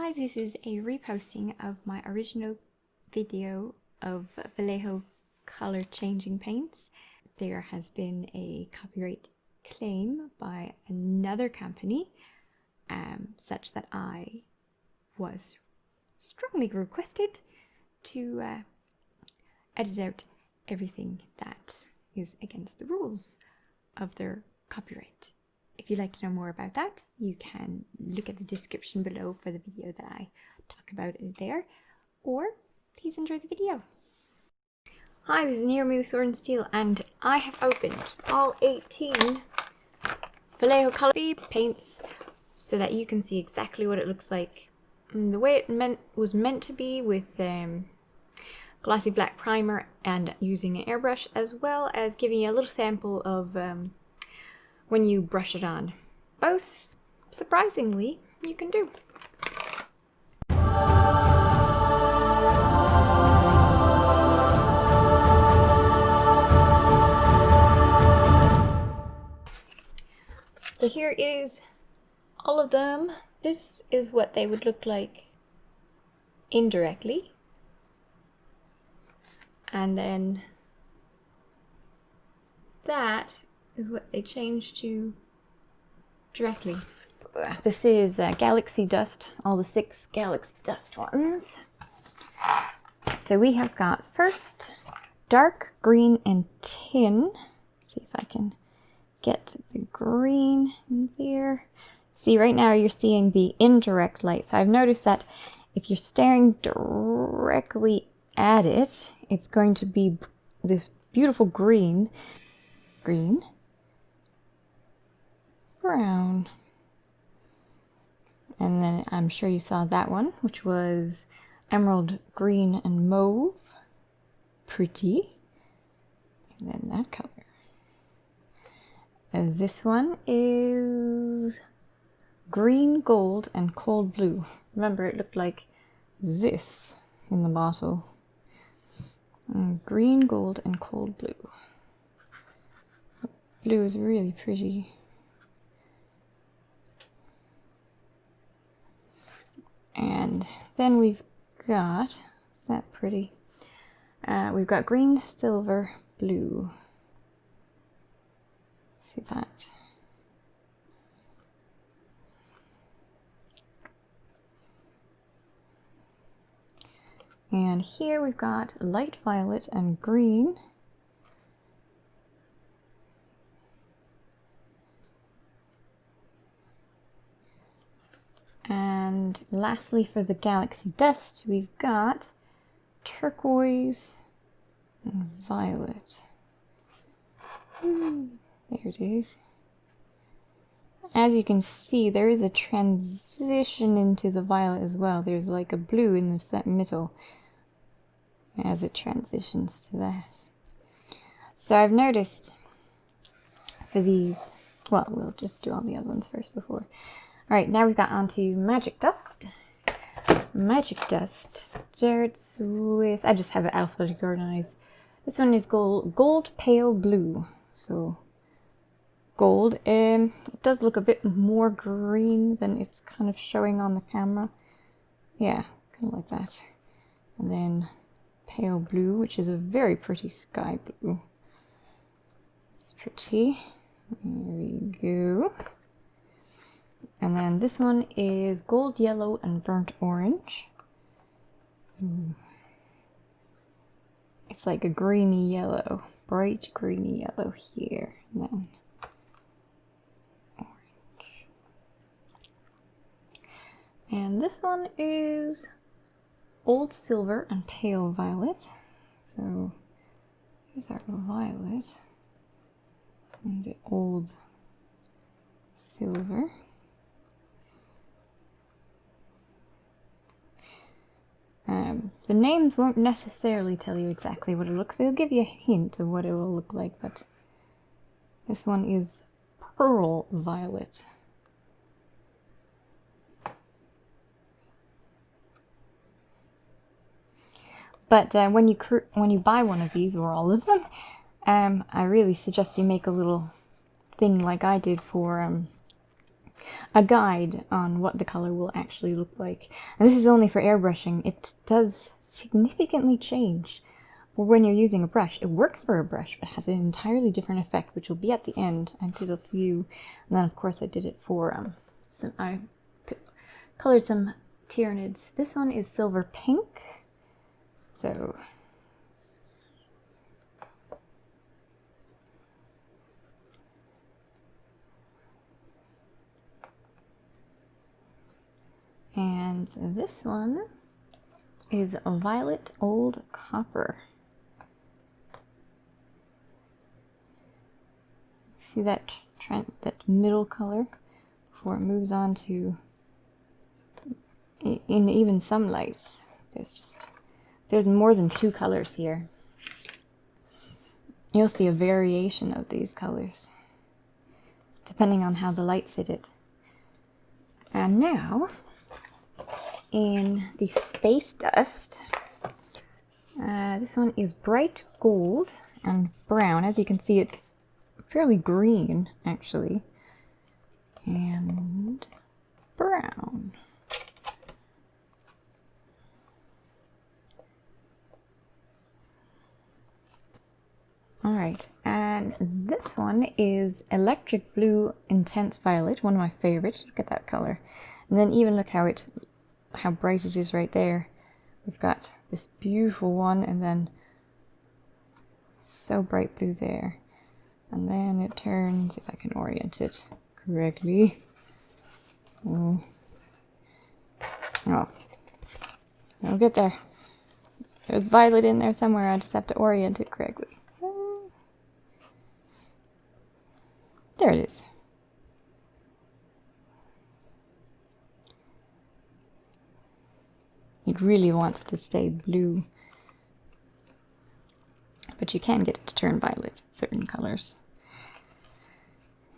Hi, this is a reposting of my original video of Vallejo color changing paints. There has been a copyright claim by another company, such that I was strongly requested to edit out everything that is against the rules of their copyright. If you'd like to know more about that, you can look at the description below for the video that I talk about it there, or please enjoy the video. Hi, this is Naomi with Sword and Steel, and I have opened all 18 Vallejo color paints so that you can see exactly what it looks like. The way it was meant to be, with glossy black primer and using an airbrush, as well as giving you a little sample of when you brush it on. Both, surprisingly, you can do. So here is all of them. This is what they would look like indirectly. And then that is what they change to directly. This is Galaxy Dust, all the 6 Galaxy Dust ones. So we have got first dark green and tin. See if I can get the green in there. See, right now you're seeing the indirect light. So I've noticed that if you're staring directly at it, it's going to be this beautiful green, brown. And then I'm sure you saw that one, which was emerald green and mauve. Pretty. And then that color. This one is green, gold, and cold blue. Remember, it looked like this in the bottle. Green, gold, and cold blue. Blue is really pretty. And then we've got, is that pretty? We've got green, silver, blue. See that? And here we've got light violet and green. And lastly, for the Galaxy Dust, we've got turquoise and violet. There it is. As you can see, there is a transition into the violet as well. There's like a blue in the middle as it transitions to that. So I've noticed for these, well, we'll just do all the other ones first before. Alright, now we've got onto Magic Dust. Magic Dust starts with, I just have it alphabetically organized. This one is gold pale blue. So gold. It does look a bit more green than it's kind of showing on the camera. Yeah, kind of like that. And then pale blue, which is a very pretty sky blue. It's pretty. There we go. And then this one is gold, yellow, and burnt orange. It's like a greeny yellow, bright greeny yellow here, and then orange. And this one is old silver and pale violet. So here's our violet and the old silver. The names won't necessarily tell you exactly what it looks like. They'll give you a hint of what it will look like, but this one is pearl violet. But when you buy one of these, or all of them, I really suggest you make a little thing like I did for a guide on what the color will actually look like. And this is only for airbrushing. It does significantly change for when you're using a brush. It works for a brush, but has an entirely different effect, which will be at the end. I did a few, and then of course I did it for I colored some Tyranids. This one is silver pink. So and this one is a violet old copper. See that trend, that middle color before it moves on to, in even some lights, there's more than 2 colors here. You'll see a variation of these colors depending on how the lights hit it. And now in the Space Dust, this one is bright gold and brown. As you can see, it's fairly green actually, and brown. Alright, and this one is Electric Blue Intense Violet, one of my favorites. Look at that color. And then even look how bright it is right there. We've got this beautiful one, and then so bright blue there. And then it turns, if I can orient it correctly. Oh, I'll get there. There's violet in there somewhere, I just have to orient it correctly. There it is. It really wants to stay blue, but you can get it to turn violet at certain colors,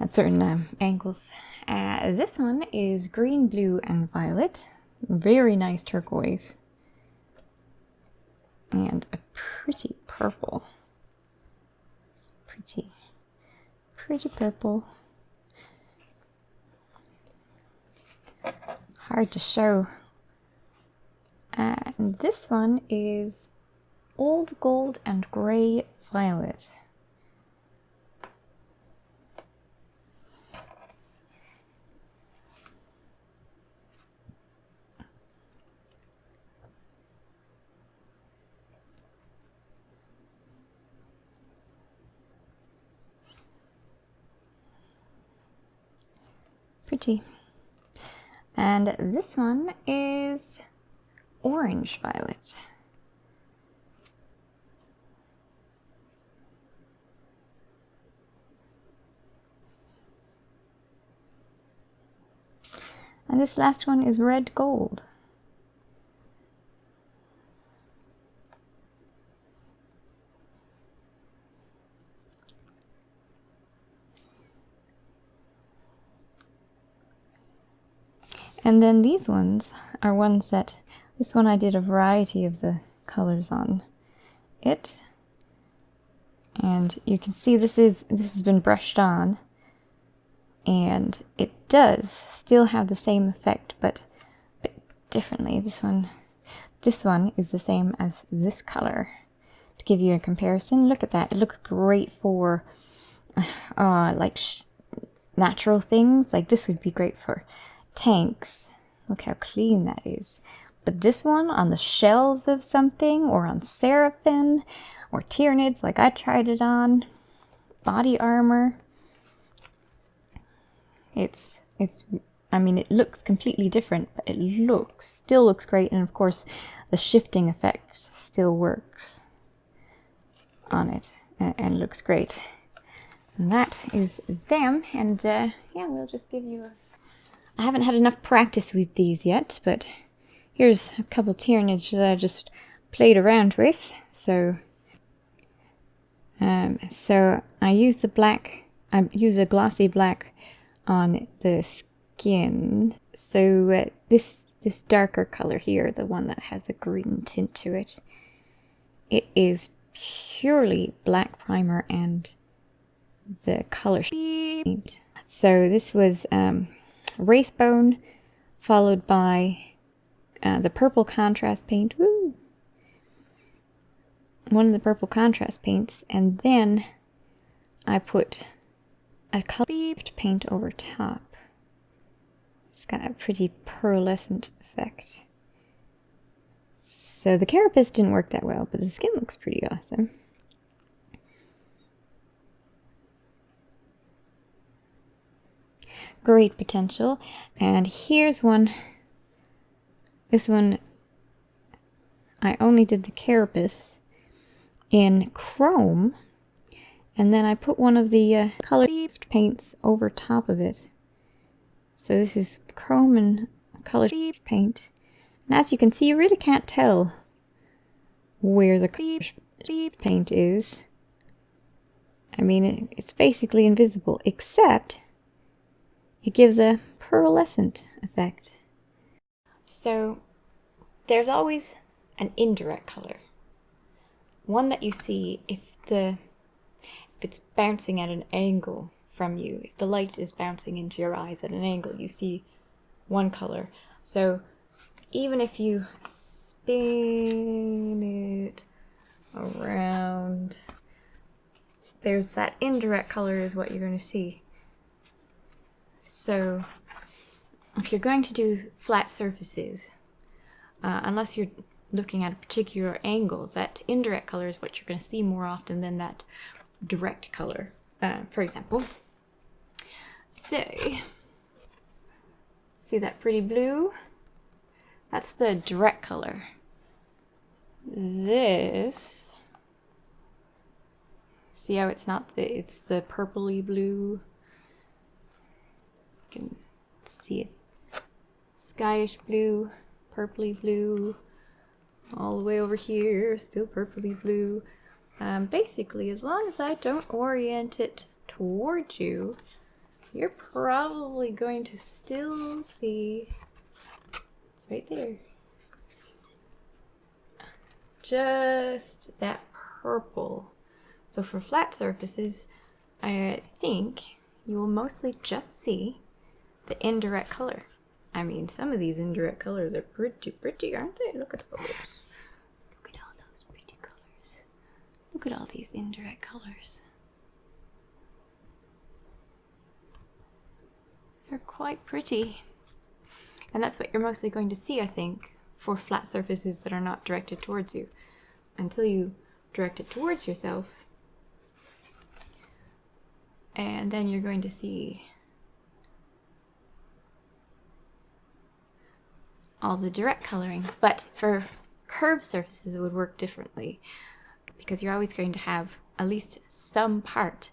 at certain angles. This one is green, blue, and violet. Very nice turquoise. And a pretty purple. Pretty purple. Hard to show. And this one is old gold and gray violet. Pretty. And this one is orange violet. And this last one is red gold. And then these ones are ones that, this one I did a variety of the colors on it. And you can see this has been brushed on, and it does still have the same effect, but a bit differently. This one is the same as this color. To give you a comparison, look at that. It looks great for like natural things. Like this would be great for tanks. Look how clean that is. But this one on the shelves of something, or on Seraphim or Tyranids, like I tried it on body armor, I mean, it looks completely different, but it still looks great. And of course the shifting effect still works on it and looks great. And that is them. And yeah, we'll just give you I haven't had enough practice with these yet, but here's a couple Tyranids that I just played around with. So I use the black, I use a glossy black on the skin. So this darker color here, the one that has a green tint to it, it is purely black primer and the color. So this was Wraithbone, followed by the purple contrast paint. Woo! One of the purple contrast paints, and then I put a colored paint over top. It's got a pretty pearlescent effect. So the carapace didn't work that well, but the skin looks pretty awesome. Great potential. And here's one. This one, I only did the carapace in chrome, and then I put one of the colored paints over top of it. So this is chrome and colored paint. And as you can see, you really can't tell where the paint is. I mean, it's basically invisible, except it gives a pearlescent effect. So there's always an indirect color. One that you see if it's bouncing at an angle from you. If the light is bouncing into your eyes at an angle, you see one color. So even if you spin it around, there's that indirect color is what you're going to see. So if you're going to do flat surfaces, unless you're looking at a particular angle, that indirect color is what you're going to see more often than that direct color. For example, say, see that pretty blue? That's the direct color. This, see how it's not it's the purpley blue. You can see it. Skyish blue, purpley blue, all the way over here, still purpley blue. Basically, as long as I don't orient it towards you, you're probably going to still see, it's right there, just that purple. So for flat surfaces, I think you will mostly just see the indirect color. I mean, some of these indirect colors are pretty, aren't they? Look at those. Look at all those pretty colors. Look at all these indirect colors. They're quite pretty. And that's what you're mostly going to see, I think, for flat surfaces that are not directed towards you. Until you direct it towards yourself. And then you're going to see all the direct coloring. But for curved surfaces, it would work differently, because you're always going to have at least some part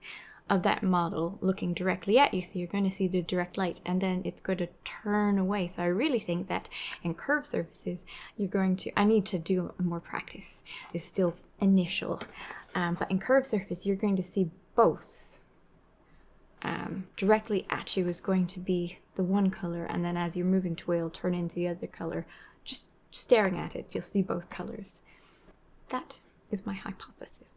of that model looking directly at you, so you're going to see the direct light, and then it's going to turn away. So I really think that in curved surfaces, you're going to, I need to do more practice. It's still initial, but in curved surface, you're going to see both. Directly at you is going to be the one color, and then as you're moving to it, it'll turn into the other color. Just staring at it, you'll see both colors. That is my hypothesis.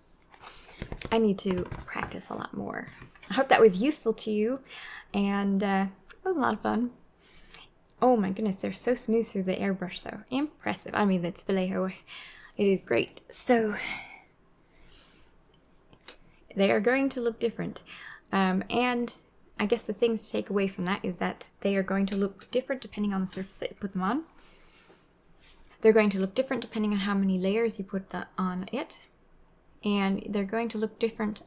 I need to practice a lot more. I hope that was useful to you, and it was a lot of fun. Oh my goodness, they're so smooth through the airbrush, so impressive. I mean, that's Vallejo. It is great. So they are going to look different. And I guess the things to take away from that is that they are going to look different depending on the surface that you put them on. They're going to look different depending on how many layers you put on it. And they're going to look different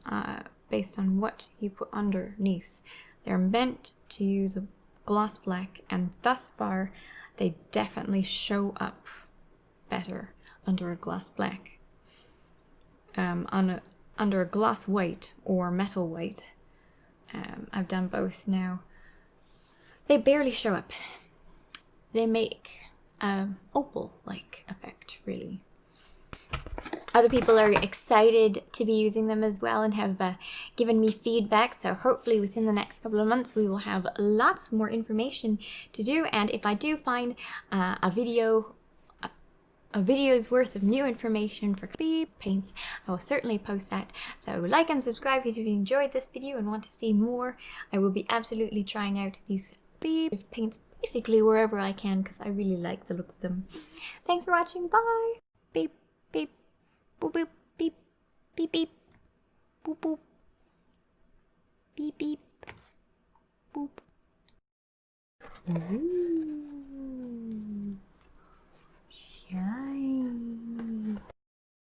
based on what you put underneath. They're meant to use a gloss black, and thus far they definitely show up better under a gloss black. Under a gloss white or metal white, I've done both now, they barely show up. They make opal-like effect, really. Other people are excited to be using them as well and have given me feedback, so hopefully within the next couple of months we will have lots more information to do. And if I do find a video's worth of new information for paints, I will certainly post that. So like and subscribe if you enjoyed this video and want to see more. I will be absolutely trying out these beep. Paints basically wherever I can because I really like the look of them. Thanks for watching. Bye. Beep, beep, boop, boop, beep, beep, beep, boop, boop, beep, beep, boop. Ooh.